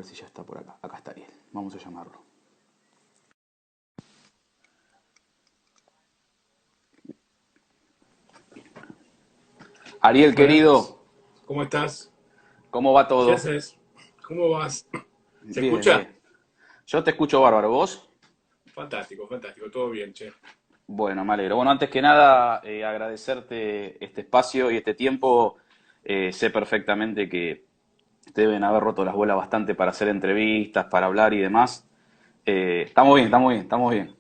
ver si ya está por acá. Acá está Ariel. Vamos a llamarlo. Ariel, Buenas, querido, ¿cómo estás? ¿cómo va ¿Qué todo? haces? ¿Cómo vas? ¿Se Bien, escucha? bien. Yo te escucho bárbaro. ¿Vos? Fantástico, fantástico, todo bien, che. Bueno, me alegro. Bueno, antes que nada, agradecerte este espacio y este tiempo. Sé perfectamente que te deben haber roto las bolas bastante para hacer entrevistas, para hablar y demás. Estamos bien, estamos bien, estamos bien.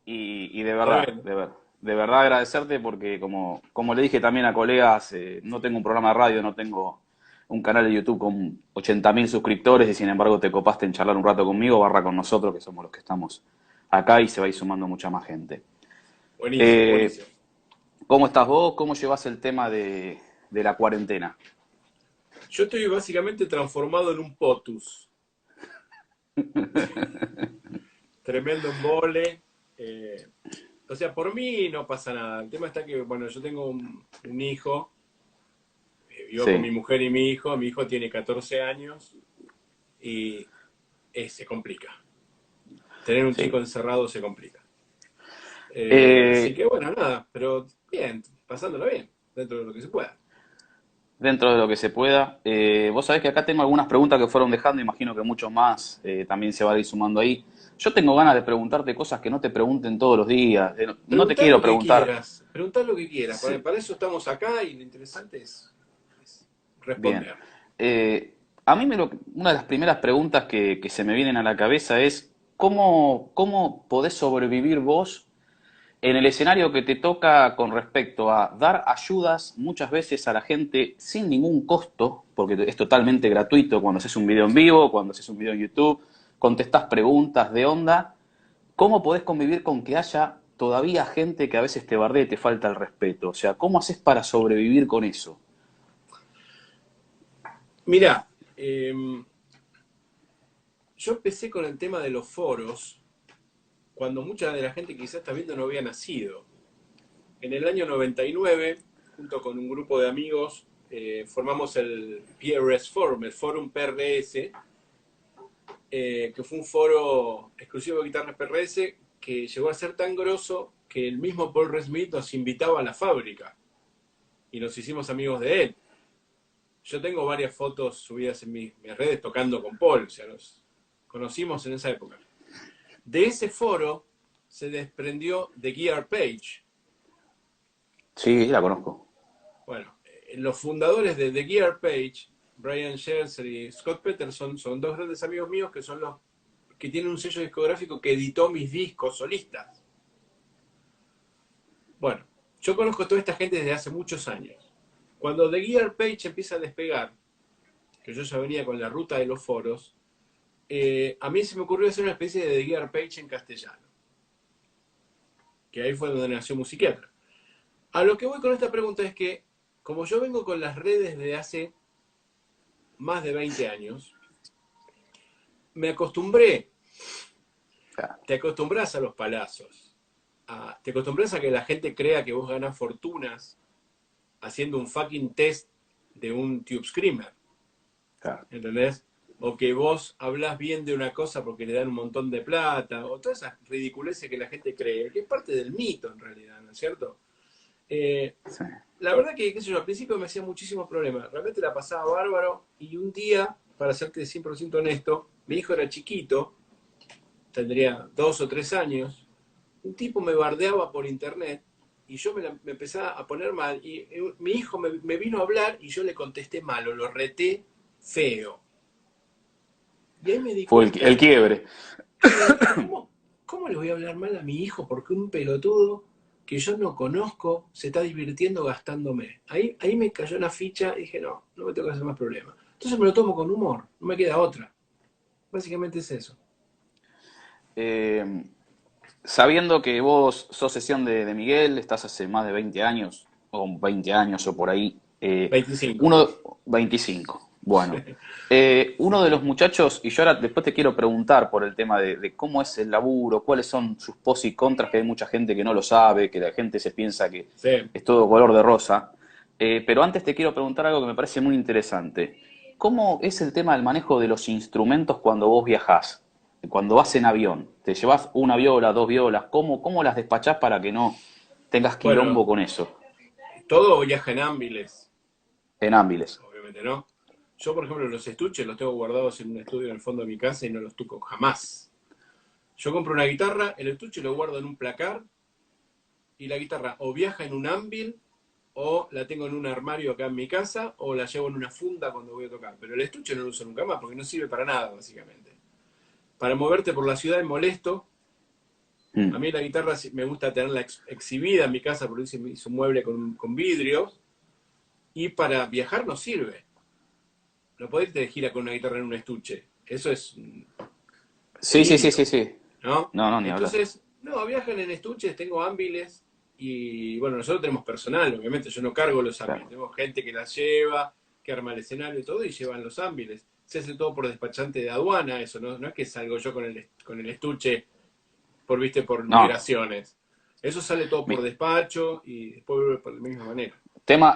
Y de verdad, Bueno, de verdad agradecerte porque como le dije también a colegas, no tengo un programa de radio, no tengo un canal de YouTube con 80.000 suscriptores y sin embargo te copaste en charlar un rato conmigo, barra con nosotros, que somos los que estamos acá y se va a ir sumando mucha más gente. buenísimo, Eh, buenísimo. ¿Cómo estás vos? ¿Cómo llevas el tema de la cuarentena? Yo estoy básicamente transformado en un potus. Tremendo embole. eh, o sea, por mí no pasa nada. El tema está que, bueno, yo tengo un hijo, vivo con mi Sí, mujer y mi hijo. Mi hijo tiene 14 años y se complica. Tener un chico sí. encerrado se complica. Así Eh, que bueno, nada, pero bien, pasándolo bien, dentro de lo que se pueda. Dentro de lo que se pueda. Vos sabés que acá tengo algunas preguntas que fueron dejando, imagino que muchos más también se van a ir sumando ahí. Yo tengo ganas de preguntarte cosas que no te pregunten todos los días. No te Preguntá quiero lo que preguntar. quieras, preguntá lo que quieras. Sí, Para eso estamos acá y lo interesante es bien. responder. A mí una de las primeras preguntas que se me vienen a la cabeza es, ¿cómo podés sobrevivir vos en el escenario que te toca con respecto a dar ayudas muchas veces a la gente sin ningún costo, porque es totalmente gratuito cuando haces un video en vivo, cuando haces un video en YouTube, contestás preguntas de onda? ¿Cómo podés convivir con que haya todavía gente que a veces te bardee y te falta el respeto? O sea, ¿cómo haces para sobrevivir con eso? Mirá, yo empecé con el tema de los foros cuando mucha de la gente que quizás está viendo no había nacido. En el año 99, junto con un grupo de amigos, formamos el PRS Forum, el Forum PRS, que fue un foro exclusivo de guitarras PRS que llegó a ser tan grosso que el mismo Paul Reed Smith nos invitaba a la fábrica y nos hicimos amigos de él. Yo tengo varias fotos subidas en mis redes tocando con Paul, o sea, nos conocimos en esa época. De ese foro se desprendió The Gear Page. Sí, la conozco. Bueno, los fundadores de The Gear Page, Brian Scherzer y Scott Peterson, son dos grandes amigos míos que son los que tienen un sello discográfico que editó mis discos solistas. Bueno, yo conozco a toda esta gente desde hace muchos años. Cuando The Gear Page empieza a despegar, que yo ya venía con la ruta de los foros, a mí se me ocurrió hacer una especie de The Gear Page en castellano, que ahí fue donde nació Musiquiatra. A lo que voy con esta pregunta es que, como yo vengo con las redes de hace más de 20 años, me acostumbré, Claro. te acostumbras a los palazos, te acostumbras a que la gente crea que vos ganas fortunas haciendo un fucking test de un Tube Screamer. Claro. ¿Entendés? O que vos hablás bien de una cosa porque le dan un montón de plata, o todas esas ridiculeces que la gente cree, que es parte del mito en realidad, ¿no es cierto? Eh, Sí. la verdad que, qué sé yo, al principio me hacía muchísimos problemas, realmente la pasaba bárbaro, y un día, para serte 100% honesto, mi hijo era chiquito, tendría 2 o 3 años, un tipo me bardeaba por internet, y yo me empezaba a poner mal, y mi hijo me vino a hablar y yo le contesté mal, o lo reté feo. Y ahí me di Fue el cuenta, quiebre. pero ¿cómo le voy a hablar mal a mi hijo porque un pelotudo que yo no conozco se está divirtiendo gastándome? Ahí me cayó una ficha y dije, no, no me tengo que hacer más problemas. Entonces me lo tomo con humor, no me queda otra. Básicamente es eso. Eh, Sabiendo que vos sos sesión de Miguel, estás hace más de 20 años, o 20 años o por ahí, 25. uno, 25, bueno, uno de los muchachos, y yo ahora después te quiero preguntar por el tema de cómo es el laburo, cuáles son sus pros y contras, que hay mucha gente que no lo sabe, que la gente se piensa que Sí. es todo color de rosa, pero antes te quiero preguntar algo que me parece muy interesante. cómo es el tema del manejo de los instrumentos cuando vos viajás? Cuando vas en avión, ¿te llevas una viola, dos violas? ¿Cómo las despachás para que no tengas Bueno, quilombo con eso todo viaja en ámbiles, en ámbiles? obviamente, ¿no? Yo, por ejemplo, los estuches los tengo guardados en un estudio en el fondo de mi casa y no los toco jamás. Yo compro una guitarra, el estuche lo guardo en un placar y la guitarra o viaja en un ámbil o la tengo en un armario acá en mi casa o la llevo en una funda cuando voy a tocar. Pero el estuche no lo uso nunca más porque no sirve para nada, básicamente. Para moverte por la ciudad es molesto. A Mm. mí la guitarra me gusta tenerla exhibida en mi casa porque hice un mueble con vidrios y para viajar no sirve. No podés irte de gira con una guitarra en un estuche. Eso es Sí, sí, sí, delirio, sí, sí. ¿no? No, no, ni hablar. Entonces, no, viajan en estuches, tengo ámbiles y bueno, nosotros tenemos personal, obviamente, yo no cargo los ámbiles, Claro. tenemos gente que las lleva, que arma el escenario y todo y llevan los ámbiles. Se hace todo por despachante de aduana, eso, no es que salgo yo con el estuche viste, por No. migraciones. Eso sale todo por Mi- despacho y después vuelve por la misma manera.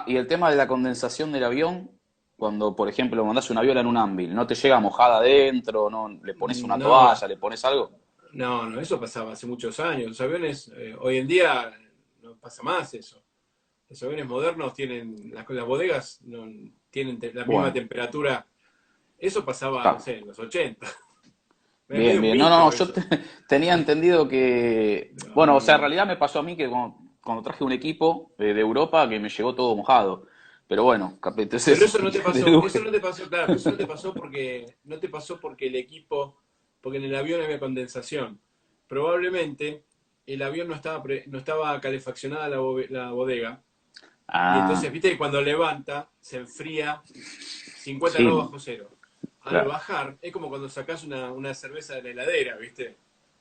y el tema de la condensación del avión, cuando, por ejemplo, mandás una viola en un ámbil, ¿no te llega mojada adentro? ¿No le pones una No, toalla? ¿Le pones algo? no, eso pasaba hace muchos años. Los aviones, hoy en día no pasa más eso. Los aviones modernos tienen, las bodegas no, tienen la misma Bueno, temperatura. Eso pasaba, no claro. sé, en los 80. Es Bien, medio un bien. No, no, no, mito yo eso. tenía entendido que, No, bueno, o no, sea, en no. realidad me pasó a mí que cuando traje un equipo de Europa que me llegó todo mojado. Pero bueno, Pero entonces eso no te pasó, eso no deduje. te pasó, claro, pero eso no te pasó porque el equipo, porque en el avión había condensación. Probablemente el avión no estaba calefaccionada la bodega, y Ah, entonces, viste que cuando levanta, se enfría 50 grados sí, bajo cero. Al claro. bajar, es como cuando sacás una cerveza de la heladera, ¿viste?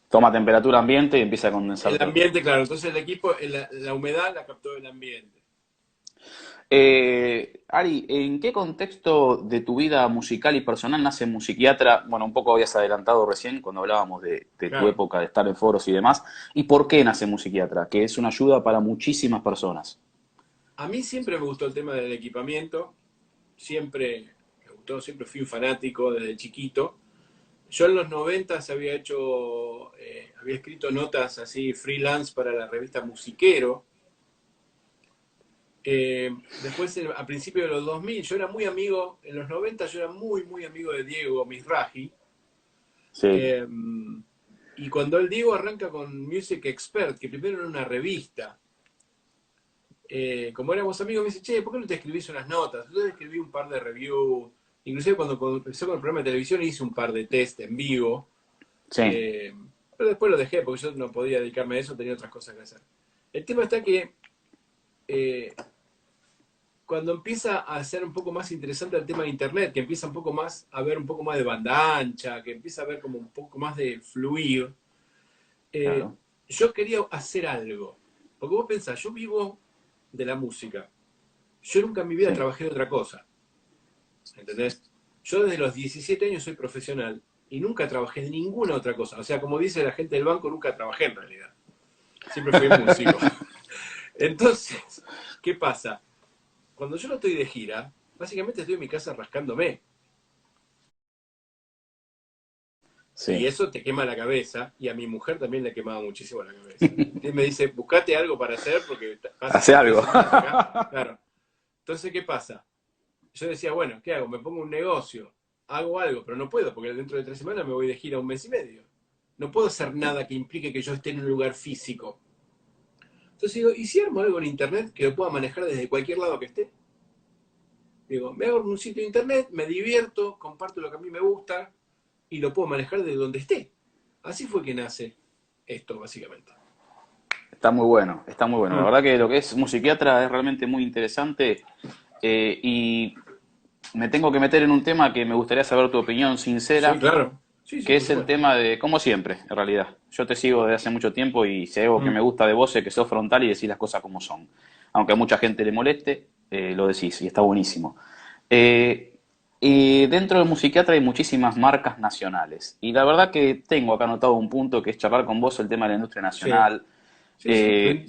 Toma temperatura ambiente y empieza a condensar El todo. ambiente, claro, entonces el equipo, la humedad la captó el ambiente. Ari, ¿en qué contexto de tu vida musical y personal nace Musiquiatra? Bueno, un poco habías adelantado recién cuando hablábamos de tu Claro. época de estar en foros y demás. ¿Y por qué nace Musiquiatra? Que es una ayuda para muchísimas personas. A mí siempre me gustó el tema del equipamiento, siempre me gustó, siempre fui un fanático desde chiquito. Yo en los 90 había escrito notas así freelance para la revista Musiquero. Después, a principios de los 2000, yo era muy amigo, en los 90 yo era muy, muy amigo de Diego Mizrahi. Sí, Eh, y cuando el Diego arranca con Music Expert, que primero era una revista, como éramos amigos, me dice, che, ¿por qué no te escribís unas notas? Entonces escribí un par de reviews, inclusive cuando empecé con el programa de televisión hice un par de test en vivo, sí, eh, pero después lo dejé porque yo no podía dedicarme a eso, tenía otras cosas que hacer. El tema está que eh, cuando empieza a ser un poco más interesante el tema de Internet, que empieza un poco más a ver un poco más de banda ancha, que empieza a ver como un poco más de fluir, eh, claro. yo quería hacer algo. Porque vos pensás, yo vivo de la música. Yo nunca en mi vida Sí. trabajé de otra cosa. ¿Entendés? Yo desde los 17 años soy profesional y nunca trabajé de ninguna otra cosa. O sea, como dice la gente del banco, nunca trabajé en realidad. Siempre fui músico. Entonces, ¿qué pasa? Cuando yo no estoy de gira, básicamente estoy en mi casa rascándome. Y Sí. eso te quema la cabeza, y a mi mujer también le quemaba muchísimo la cabeza. Y me dice, buscate algo para hacer porque Hace pasaste tres algo. semanas acá. Claro. Entonces, ¿qué pasa? Yo decía, bueno, ¿qué hago? Me pongo un negocio, hago algo, pero no puedo porque dentro de 3 semanas me voy de gira un mes y medio. No puedo hacer nada que implique que yo esté en un lugar físico. Entonces digo, ¿y si armo algo en internet que lo pueda manejar desde cualquier lado que esté? Digo, me hago un sitio de internet, me divierto, comparto lo que a mí me gusta y lo puedo manejar desde donde esté. Así fue que nace esto, básicamente. Está muy bueno, está muy bueno. La Mm. verdad que lo que es Musiquiatra es realmente muy interesante y me tengo que meter en un tema que me gustaría saber tu opinión Sí, sincera, claro. Sí, sí, que por es el supuesto. tema de, como siempre, en realidad. Yo te sigo desde hace mucho tiempo y si hay algo que me Mm. gusta de vos es que sos frontal y decís las cosas como son. Aunque a mucha gente le moleste, lo decís y está buenísimo. Eh, y dentro del Musiquiatra hay muchísimas marcas nacionales. Y la verdad que tengo acá anotado un punto que es charlar con vos el tema de la industria Sí, nacional. sí, sí. Eh,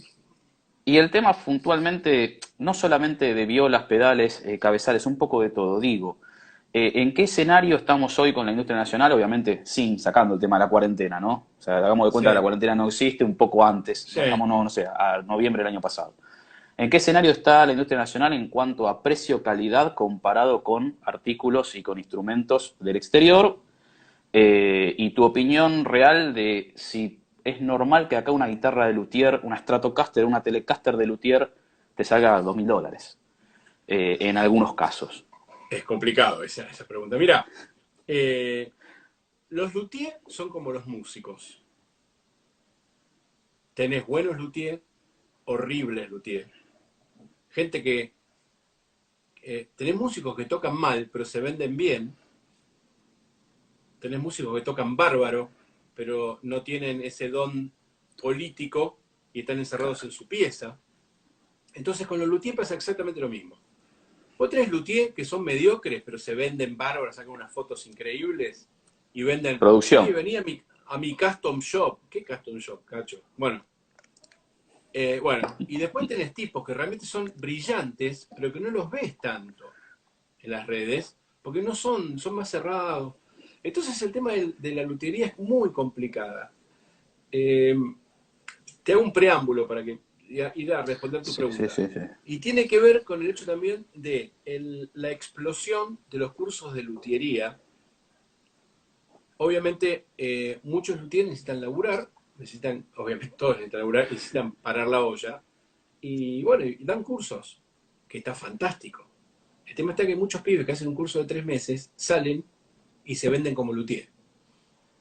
y el tema puntualmente, no solamente de violas, pedales, cabezales, un poco de todo, digo. ¿En qué escenario estamos hoy con la industria nacional? Obviamente, sin sacando el tema de la cuarentena, ¿no? O sea, hagamos de cuenta que la Sí, cuarentena no existe un poco antes, sí. vámonos, no sé, a noviembre del año pasado. ¿En qué escenario está la industria nacional en cuanto a precio-calidad comparado con artículos y con instrumentos del exterior? Y tu opinión real de si es normal que acá una guitarra de luthier, una Stratocaster, una Telecaster de luthier, te salga $2000, en algunos casos. Es complicado esa pregunta. Mira, eh, los luthiers son como los músicos. Tenés buenos luthiers, horribles luthiers. Gente que... tenés músicos que tocan mal, pero se venden bien. Tenés músicos que tocan bárbaro, pero no tienen ese don político y están encerrados en su pieza. Entonces con los luthiers pasa exactamente lo mismo. Vos tenés luthiers que son mediocres, pero se venden bárbaros, sacan unas fotos increíbles y venden, sí, Producción. venía a mi custom shop. ¿Qué custom shop, cacho? Bueno, y después tenés tipos que realmente son brillantes, pero que no los ves tanto en las redes, porque no son más cerrados. Entonces el tema de la lutería es muy complicada. Eh, Te hago un preámbulo para que ir a responder tu Sí, sí, pregunta. sí, sí. Y tiene que ver con el hecho también de la explosión de los cursos de luthiería. Obviamente, muchos luthiers necesitan laburar, obviamente todos necesitan laburar, necesitan parar la olla. Y bueno, y dan cursos, que está fantástico. El tema está que muchos pibes que hacen un curso de 3 meses salen y se venden como luthier.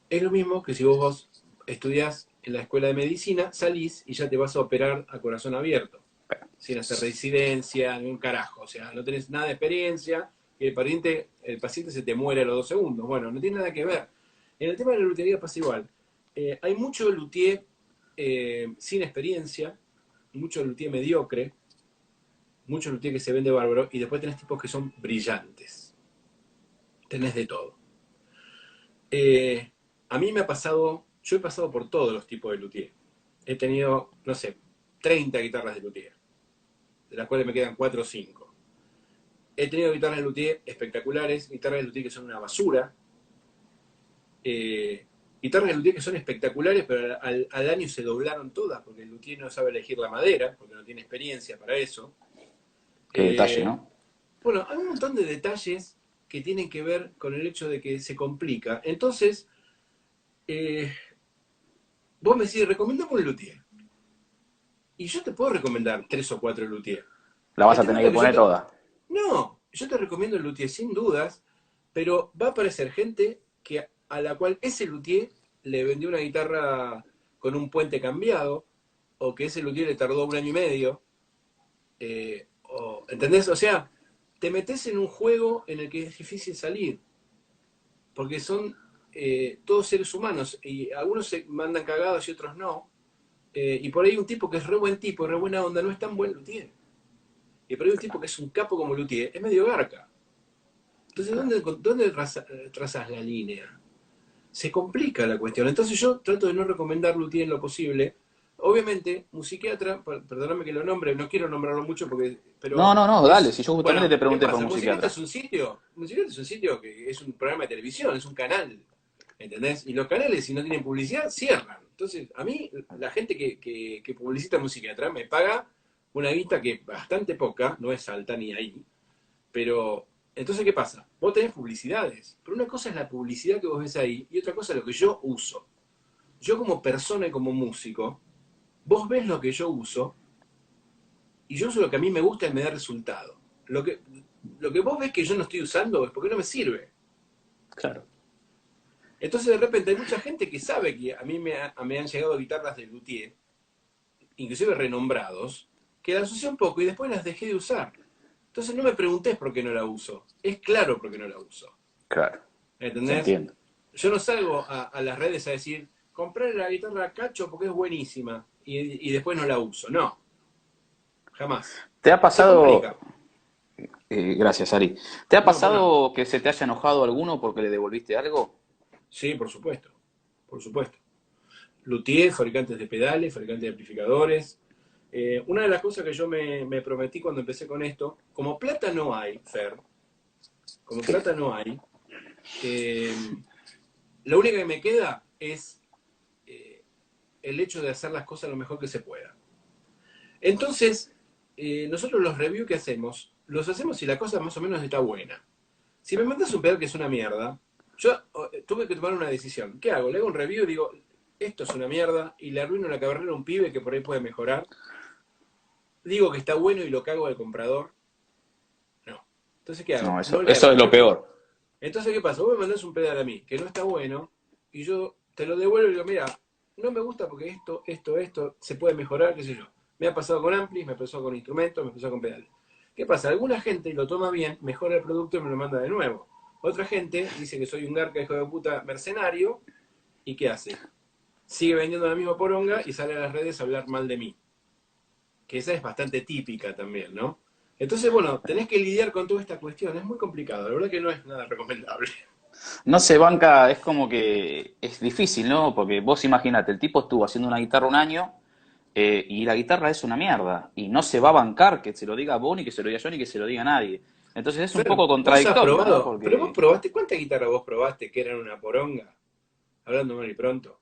Es lo mismo que si vos estudiás en la escuela de medicina, salís y ya te vas a operar a corazón abierto, sin hacer residencia, ni un carajo. O sea, no tenés nada de experiencia y el paciente se te muere a los 2 segundos. Bueno, no tiene nada que ver. En el tema de la lutería pasa igual. Hay mucho luthier sin experiencia, mucho luthier mediocre, mucho luthier que se vende bárbaro, y después tenés tipos que son brillantes. Tenés de todo. A mí me ha pasado, yo he pasado por todos los tipos de luthier. He tenido, no sé, 30 guitarras de luthier, de las cuales me quedan 4 o 5. He tenido guitarras de luthier espectaculares, guitarras de luthier que son una basura, guitarras de luthier que son espectaculares, pero al año se doblaron todas, porque el luthier no sabe elegir la madera, porque no tiene experiencia para eso. Qué detalle, Eh, ¿no? bueno, hay un montón de detalles que tienen que ver con el hecho de que se complica. Entonces, eh, vos me decís, recomendame un luthier. Y yo te puedo recomendar 3 o 4 luthier. La El vas a tema tener es que que poner toda. no, yo te recomiendo el luthier sin dudas, pero va a aparecer gente a la cual ese luthier le vendió una guitarra con un puente cambiado, o que ese luthier le tardó 1 año y medio, ¿entendés? O sea, te metes en un juego en el que es difícil salir, porque son todos seres humanos, y algunos se mandan cagados y otros no, y por ahí un tipo que es re buen tipo, re buena onda, no es tan buen luthier. Y por ahí un tipo que es un capo como luthier es medio garca. Entonces, Claro. ¿dónde trazas la línea? Se complica la cuestión. Entonces yo trato de no recomendar luthier en lo posible. Obviamente, musiquiatra, perdóname que lo nombre, no quiero nombrarlo mucho No, pero no, no, dale, es, si yo justamente bueno, te ¿qué pregunté por pasa? un Musiquiatra psiquiatra. es un sitio, musiquiatra es un sitio que es un programa de televisión, es un canal, ¿entendés? Y los canales, si no tienen publicidad, cierran. Entonces, a mí, la gente que publicita musiquiatra me paga una guita que bastante poca, no es alta ni ahí, pero, entonces, ¿qué pasa? Vos tenés publicidades, pero una cosa es la publicidad que vos ves ahí y otra cosa es lo que yo uso. Yo como persona y como músico, vos ves lo que yo uso y yo uso lo que a mí me gusta y me da resultado. Lo que vos ves que yo no estoy usando es porque no me sirve. Claro. Entonces de repente hay mucha gente que sabe que a mí me han llegado guitarras de luthier, inclusive renombrados, que las usé un poco y después las dejé de usar. Entonces no me preguntés por qué no la uso. Es claro por qué no la uso. Claro. Se ¿Entendés? entiende. Yo no salgo a las redes a decir, compré la guitarra Cacho porque es buenísima y después no la uso. No, jamás. ¿Te ha Se pasado, complica. gracias Ari, ¿te ha No, por nada. pasado que se te haya enojado alguno porque le devolviste algo? Sí, por supuesto. Por supuesto. Luthier, fabricantes de pedales, fabricantes de amplificadores. Una de las cosas que yo me prometí cuando empecé con esto, como plata no hay, Fer, como Sí. plata no hay, eh, lo único que me queda es el hecho de hacer las cosas lo mejor que se pueda. Entonces, nosotros los reviews que hacemos, los hacemos si la cosa más o menos está buena. Si me mandas un pedal que es una mierda, yo tuve que tomar una decisión. ¿Qué hago? Le hago un review y digo, esto es una mierda, y le arruino la carrera a un pibe que por ahí puede mejorar. Digo que está bueno y lo cago al comprador. No. Entonces, ¿qué No, hago? No le eso hago es lo review. peor. Entonces, ¿qué pasa? Vos me mandás un pedal a mí que no está bueno y yo te lo devuelvo y digo, mira, no me gusta porque esto se puede mejorar, qué sé yo. Me ha pasado con amplis, me pasó con instrumentos, me pasó con pedales. ¿Qué pasa? Alguna gente lo toma bien, mejora el producto y me lo manda de nuevo. Otra gente dice que soy un garca hijo de puta mercenario y ¿qué hace? Sigue vendiendo la misma poronga y sale a las redes a hablar mal de mí. Que esa es bastante típica también, ¿no? Entonces, bueno, tenés que lidiar con toda esta cuestión. Es muy complicado, la verdad que no es nada recomendable. No se banca, es como que es difícil, ¿no? Porque vos imaginate, el tipo estuvo haciendo una guitarra un año y la guitarra es una mierda. Y no se va a bancar que se lo diga Bonnie, que se lo diga Johnny, que se lo diga nadie. Entonces es un Fer, poco vos has contradictorio, ¿no? probado, pero vos Porque, probaste, ¿cuántas guitarras vos probaste que eran una poronga? Hablando mal y pronto.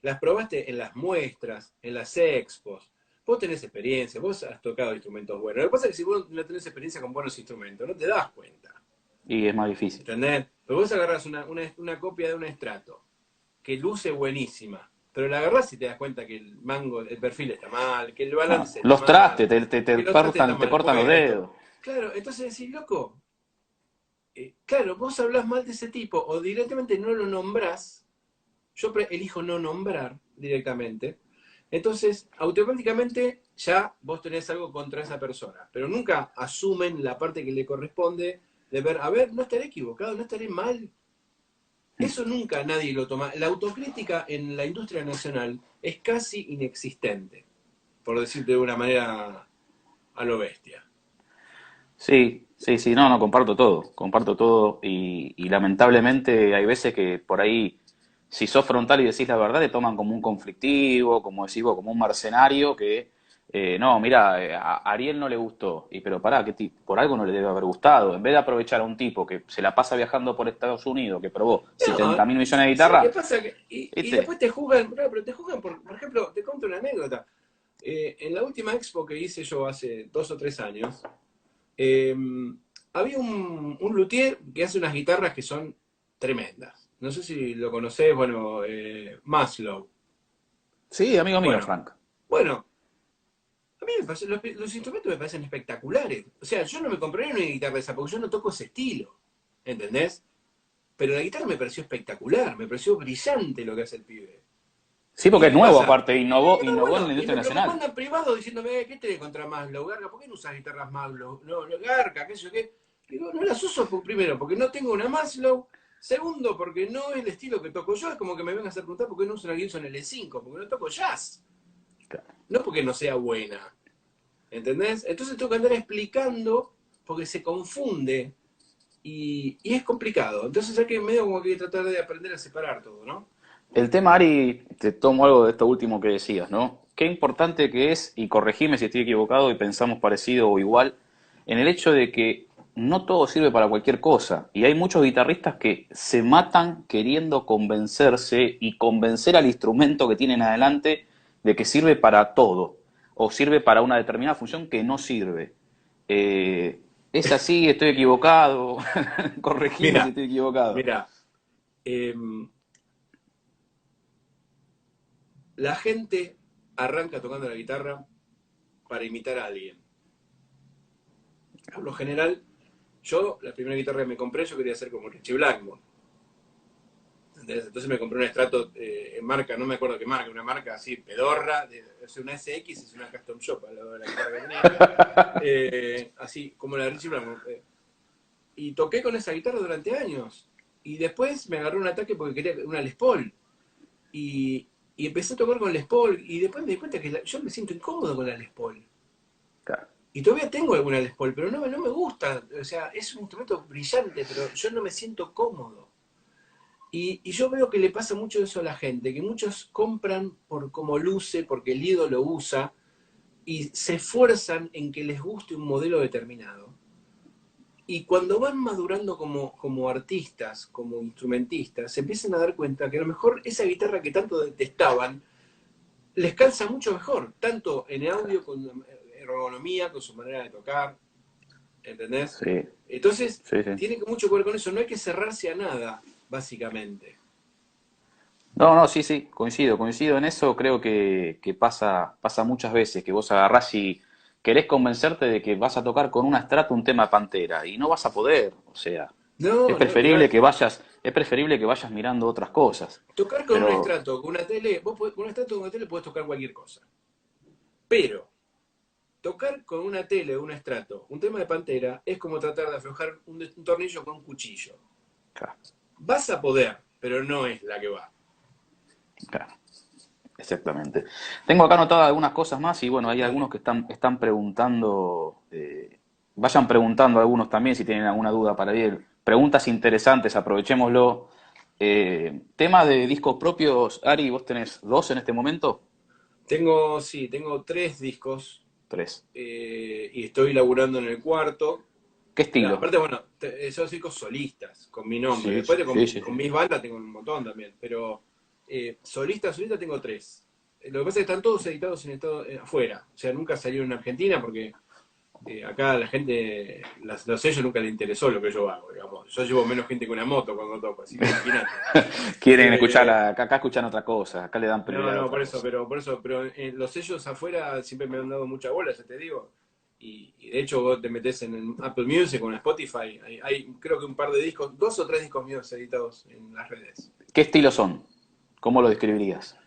Las probaste en las muestras, en las expos. Vos tenés experiencia, vos has tocado instrumentos buenos. Lo que pasa es que si vos no tenés experiencia con buenos instrumentos, no te das cuenta. y es más difícil. ¿Entendés? Pero vos agarrás una copia de un estrato que luce buenísima, pero la agarrás y te das cuenta que el mango, el perfil está mal, que el No, balance está los mal, trastes te que los trastes están te mal cortan los puestos. dedos. Claro, entonces decís, loco, claro, vos hablás mal de ese tipo o directamente no lo nombrás, yo elijo no nombrar directamente, entonces automáticamente ya vos tenés algo contra esa persona, pero nunca asumen la parte que le corresponde de ver, a ver, no estaré equivocado, no estaré mal. Eso nunca nadie lo toma. La autocrítica en la industria nacional es casi inexistente, por decirte de una manera a lo bestia. Sí, sí, sí, no, no, comparto todo y lamentablemente hay veces que por ahí, si sos frontal y decís la verdad, te toman como un conflictivo, como decís vos, como un mercenario que, no, mira, a Ariel no le gustó, y pero pará, por algo no le debe haber gustado, en vez de aprovechar a un tipo que se la pasa viajando por Estados Unidos, que probó No, 70.000 millones de ¿sabes qué guitarras, pasa? Y ¿viste? después te juzgan, claro, pero te juzgan por ejemplo, te cuento una anécdota. En la última expo que hice yo hace 2 o 3 años, eh, había un luthier que hace unas guitarras que son tremendas. No sé si lo conocés, bueno, Maslow. Sí, amigo mío, Bueno, Frank. bueno, a mí los instrumentos me parecen espectaculares. O sea, yo no me compraría una guitarra de esa porque yo no toco ese estilo. ¿Entendés? Pero la guitarra me pareció espectacular, me pareció brillante lo que hace el pibe. Sí, porque ¿Y es qué nuevo pasa? aparte, No, innovó en bueno, la y industria lo que nacional. mandan privado diciéndome, ¿qué te contra Maslow, Garga? ¿Por qué no usas guitarras Maslow? No, no, Garga, qué sé yo qué. Digo, no las uso primero, porque no tengo una Maslow. Segundo, porque no es el estilo que toco yo. Es como que me vengas a preguntar por qué no uso una Gibson L5, porque no toco jazz. No porque no sea buena. ¿Entendés? Entonces tengo que andar explicando porque se confunde y es complicado. Entonces hay que medio como que tratar de aprender a separar todo, ¿no? El tema, Ari, te tomo algo de esto último que decías, ¿no? Qué importante que es, y corregime si estoy equivocado y pensamos parecido o igual, en el hecho de que no todo sirve para cualquier cosa. Y hay muchos guitarristas que se matan queriendo convencerse y convencer al instrumento que tienen adelante de que sirve para todo, o sirve para una determinada función que no sirve. ¿Es así? ¿Estoy equivocado? Corregime si Mira, estoy equivocado. mira, eh, la gente arranca tocando la guitarra para imitar a alguien. Por lo general, yo, la primera guitarra que me compré, yo quería ser como Richie Blackmore. ¿Entendés? Entonces me compré un estrato en marca, no me acuerdo qué marca, una marca así, pedorra, es una SX, es una custom shop al lado de la guitarra que tenía. Así como la de Richie Blackmore. Y toqué con esa guitarra durante años. Y después me agarró un ataque porque quería una Les Paul. Y, y empecé a tocar con Les Paul. Y después me di cuenta que yo me siento incómodo con la Les Paul. Claro. Y todavía tengo alguna Les Paul, pero no me gusta. O sea, es un instrumento brillante, pero yo no me siento cómodo. Y yo veo que le pasa mucho eso a la gente, que muchos compran por cómo luce, porque el ídolo usa, y se esfuerzan en que les guste un modelo determinado. Y cuando van madurando como artistas, como instrumentistas, se empiezan a dar cuenta que a lo mejor esa guitarra que tanto detestaban les calza mucho mejor, tanto en audio, con ergonomía, con su manera de tocar, ¿entendés? Sí, Entonces, sí, sí. tiene mucho que ver con eso, no hay que cerrarse a nada, básicamente. No, no, sí, sí, coincido en eso, creo que pasa muchas veces, que vos agarrás y querés convencerte de que vas a tocar con una Strat un tema de Pantera, y no vas a poder, o sea, No, no, y ahora, es preferible que vayas mirando otras cosas, tocar con un pero, estrato, con una tele, con un estrato, con una tele puedes tocar cualquier cosa. Pero, tocar con una tele o un estrato, un tema de Pantera, es como tratar de aflojar un tornillo con un cuchillo. claro, Vas a poder, pero no es la que va. claro, exactamente. Tengo acá anotadas algunas cosas más y bueno, hay algunos Dale. que están preguntando, vayan preguntando algunos también si tienen alguna duda para ir. Preguntas interesantes, aprovechémoslo. Tema de discos propios, Ari, ¿vos tenés dos en este momento? Sí, tengo 3 discos Tres. y estoy laburando en el cuarto. ¿Qué estilo? Aparte, bueno, esos discos solistas, con mi nombre. Sí, Después sí, sí, con sí. mis bandas tengo un montón también, pero solista tengo 3. Lo que pasa es que están todos editados afuera. O sea, nunca salieron en Argentina porque acá a la gente, los sellos nunca le interesó lo que yo hago, digamos. Yo llevo menos gente que una moto cuando toco, así que imagínate. Quieren escuchar, Eh, acá escuchan otra cosa, acá le dan no, prioridad a no, otra cosa. por eso, pero los sellos afuera siempre me han dado mucha bola, ya te digo. Y de hecho vos te metés en el Apple Music o en Spotify, hay creo que un par de discos, 2 o 3 discos míos editados en las redes. ¿Qué estilos son? ¿Cómo lo describirías?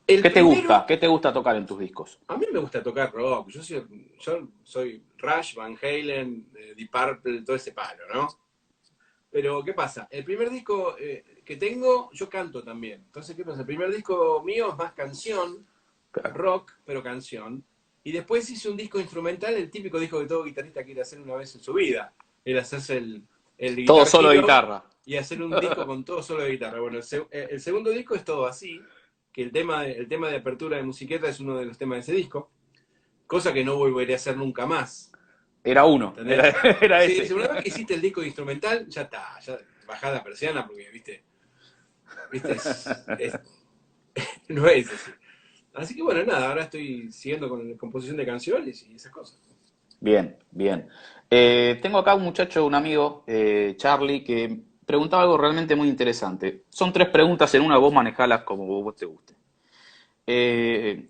El ¿Qué te gusta? primero, ¿Qué te gusta tocar en tus discos? a mí me gusta tocar rock, yo soy Rush, Van Halen, Deep Purple, todo ese palo, ¿no? Pero, ¿qué pasa? El primer disco que tengo, yo canto también. Entonces, ¿qué pasa? El primer disco mío es más canción, Claro. rock, pero canción. Y después hice un disco instrumental, el típico disco que todo guitarrista quiere hacer una vez en su vida. Era hacerse el Todo Guitar solo de Hero guitarra. y hacer un disco con todo solo de guitarra. Bueno, el segundo disco es todo así, que el tema de apertura de musiqueta es uno de los temas de ese disco, cosa que no volveré a hacer nunca más. Era uno, ¿Entendés? era Sí, ese. una vez que hiciste el disco instrumental, ya está, ya bajá la persiana porque, viste, no es así. Así que bueno, nada, ahora estoy siguiendo con la composición de canciones y esas cosas. Bien, bien. Tengo acá un muchacho, un amigo, Charlie, que preguntaba algo realmente muy interesante. Son tres preguntas en una, vos manejalas como vos te guste. Eh,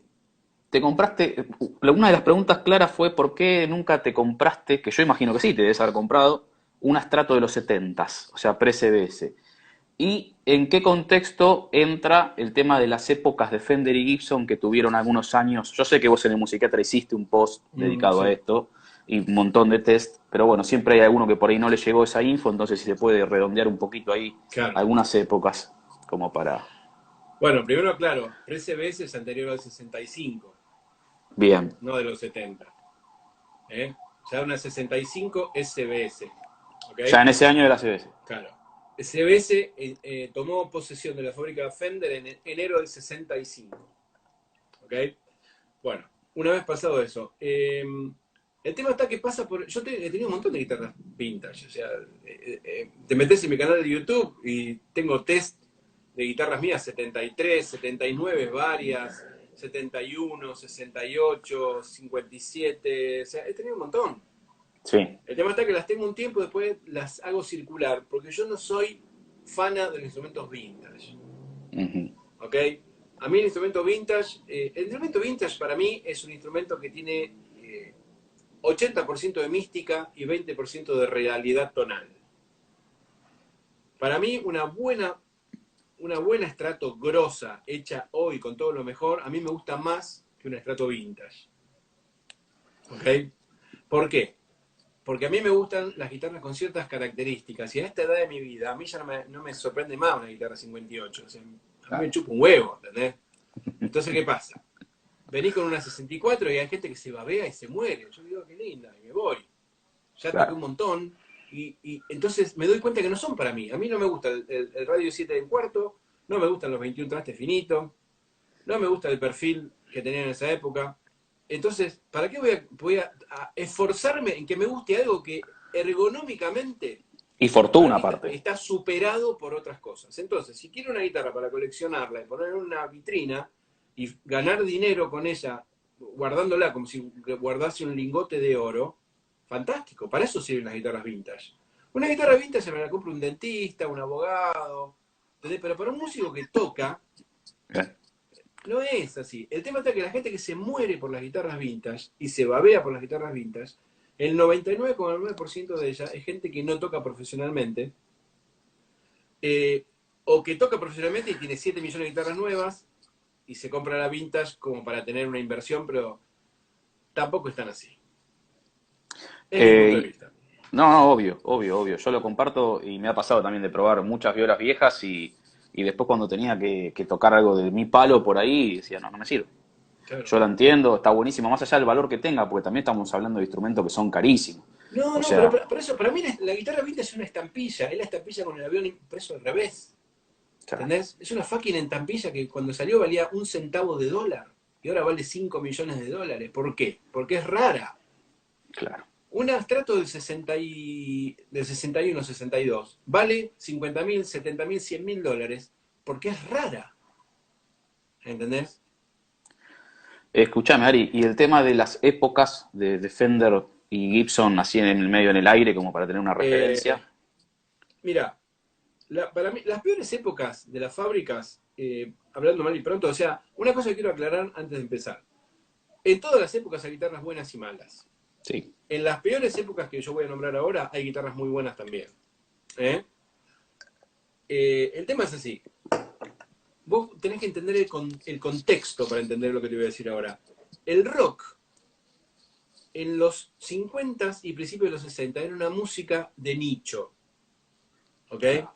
te compraste, una de las preguntas claras fue ¿por qué nunca te compraste, que yo imagino que sí, te debes haber comprado, un Astrato de los 70s, o sea, pre-CBS? ¿Y en qué contexto entra el tema de las épocas de Fender y Gibson que tuvieron algunos años? Yo sé que vos en el Musiquetra hiciste un post dedicado a Sí, esto y un montón de test, pero bueno, siempre hay alguno que por ahí no le llegó esa info, entonces si se puede redondear un poquito ahí claro. algunas épocas como para... Bueno, primero, claro, pre-CBS es anterior al 65, Bien, no de los 70. ¿Eh? Ya una 65 es CBS. ¿Ok? ya en ese año de la CBS. Claro. CBS tomó posesión de la fábrica Fender en enero del 65. ¿Ok? Bueno, una vez pasado eso, el tema está que pasa por. He tenido un montón de guitarras vintage. O sea, te metes en mi canal de YouTube y tengo test de guitarras mías: 73, 79, varias, 71, 68, 57. O sea, he tenido un montón. Sí. El tema está que las tengo un tiempo, después las hago circular, porque yo no soy fana de los instrumentos vintage. Ujú. ¿Ok? A mí el instrumento vintage para mí es un instrumento que tiene 80% de mística y 20% de realidad tonal. Para mí una buena estrato grosa, hecha hoy con todo lo mejor, a mí me gusta más que un estrato vintage. ¿Ok? ¿Por qué? Porque a mí me gustan las guitarras con ciertas características. Y a esta edad de mi vida, a mí ya no me sorprende más una guitarra 58. O sea, a mí me Claro, chupa un huevo, ¿entendés? Entonces, ¿qué pasa? Vení con una 64 y hay gente que se babea y se muere. Yo digo, qué linda, y me voy. Ya toqué un claro, montón. Y entonces me doy cuenta que no son para mí. A mí no me gusta el radio 7 en cuarto, no me gustan los 21 trastes finitos, no me gusta el perfil que tenía en esa época. Entonces, ¿para qué voy a esforzarme en que me guste algo que ergonómicamente, Y para fortuna mí aparte. está superado por otras cosas. Entonces, si quiero una guitarra para coleccionarla y ponerla en una vitrina y ganar dinero con ella, guardándola como si guardase un lingote de oro, fantástico. Para eso sirven las guitarras vintage. Una guitarra Claro. vintage se me la compra un dentista, un abogado, ¿entendés? Pero para un músico que toca, Bien. no es así. El tema está que la gente que se muere por las guitarras vintage y se babea por las guitarras vintage, el 99,9% de ellas es gente que no toca profesionalmente, eh, o que toca profesionalmente y tiene 7 millones de guitarras nuevas y se compra la vintage como para tener una inversión, pero tampoco están así. Es mi punto de Eh, vista. no, no, obvio, obvio, obvio. Yo lo comparto y me ha pasado también de probar muchas violas viejas y después cuando tenía que tocar algo de mi palo por ahí, decía, no, no me sirve. Claro. Yo la entiendo, está buenísimo, más allá del valor que tenga, porque también estamos hablando de instrumentos que son carísimos. No, O no, pero sea, por eso, para mí la guitarra vintage es una estampilla, es la estampilla con el avión impreso al revés. claro, ¿Entendés? Es una fucking estampilla que cuando salió valía un centavo de dólar y ahora vale 5 millones de dólares. ¿Por qué? Porque es rara. claro. Un Strato del 61, 62 vale 50.000, 70.000, 100.000 dólares porque es rara. ¿Entendés? Escuchame, Ari, y el tema de las épocas de Fender y Gibson así en el medio, en el aire, como para tener una Eh, referencia. mira, para mí, las peores épocas de las fábricas, hablando mal y pronto, o sea, una cosa que quiero aclarar antes de empezar. En todas las épocas hay guitarras buenas y malas. Sí, En las peores épocas que yo voy a nombrar ahora, hay guitarras muy buenas también. ¿Eh? El tema es así. Vos tenés que entender el contexto para entender lo que te voy a decir ahora. El rock en los 50 y principios de los 60 era una música de nicho. ¿Ok? claro,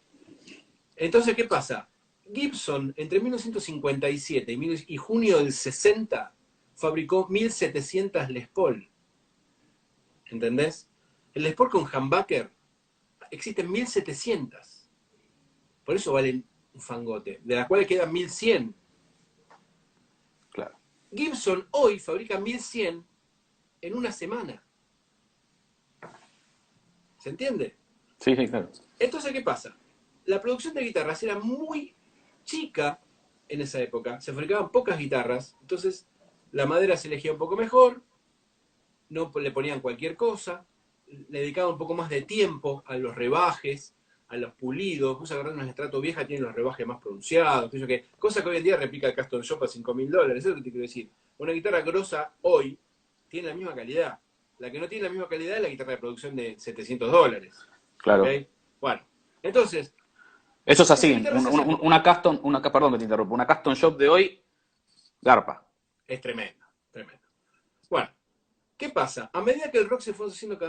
Entonces, ¿qué pasa? Gibson, entre 1957 y junio del 60, fabricó 1700 Les Paul. ¿Entendés? El Les Paul con humbucker existen 1700. Por eso valen un fangote, de las cuales quedan 1100. claro. Gibson hoy fabrica 1100 en una semana. ¿Se entiende? Sí, sí, claro. Entonces, ¿qué pasa? La producción de guitarras era muy chica en esa época. Se fabricaban pocas guitarras. Entonces, la madera se elegía un poco mejor. No le ponían cualquier cosa. Le dedicaban un poco más de tiempo a los rebajes, a los pulidos. Vos agarrás una estrato vieja, tienen los rebajes más pronunciados. Cosa que hoy en día replica el Custom Shop a $5.000. Eso es lo que te quiero decir. Una guitarra grosa hoy tiene la misma calidad. La que no tiene la misma calidad es la guitarra de producción de $700. ¿Ok? Claro. Bueno, entonces, Eso es esa así, guitarra se hace perdón que te interrumpa, una custom shop de hoy, garpa. es tremenda, tremenda. Bueno, ¿qué pasa? A medida que el rock se fue haciendo cada